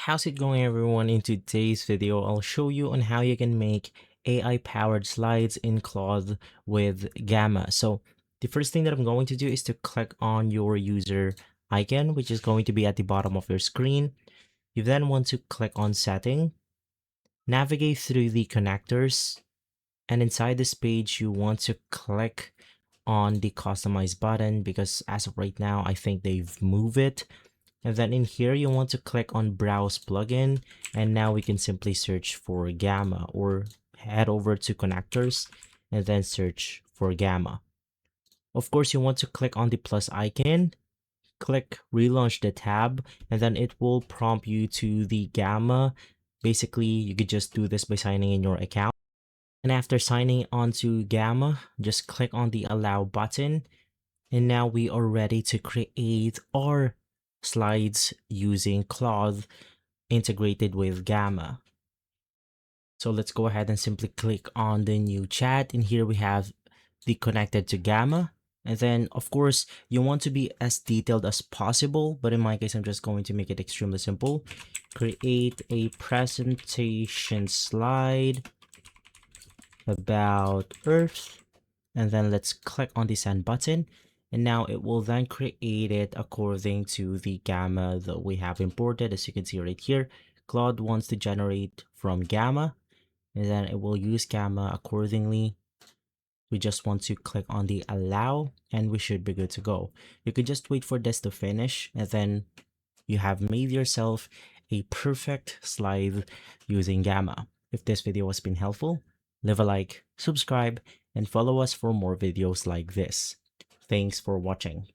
How's it going, everyone? In today's video, I'll show you on how you can make AI powered slides in Claude with Gamma. So the first thing that I'm going to do is to click on your user icon, which is going to be at the bottom of your screen. You then want to click on setting, navigate through the connectors, and inside this page, you want to click on the customize button because as of right now, I think they've moved it. And then in here, you want to click on browse plugin. And now we can simply search for Gamma or head over to connectors and then search for Gamma. Of course, you want to click on the plus icon, click relaunch the tab, and then it will prompt you to the Gamma. Basically, you could just do this by signing in your account. And after signing on to Gamma, just click on the allow button. And now we are ready to create our slides using Claude integrated with Gamma. So let's go ahead and simply click on the new chat. And here we have the connected to Gamma. And then of course you want to be as detailed as possible, but in my case, I'm just going to make it extremely simple. Create a presentation slide about Earth. And then let's click on the send button. And now it will then create it according to the Gamma that we have imported. As you can see right here, Claude wants to generate from Gamma, and then it will use Gamma accordingly. We just want to click on the allow and we should be good to go. You could just wait for this to finish and then you have made yourself a perfect slide using Gamma. If this video has been helpful, leave a like, subscribe, and follow us for more videos like this. Thanks for watching.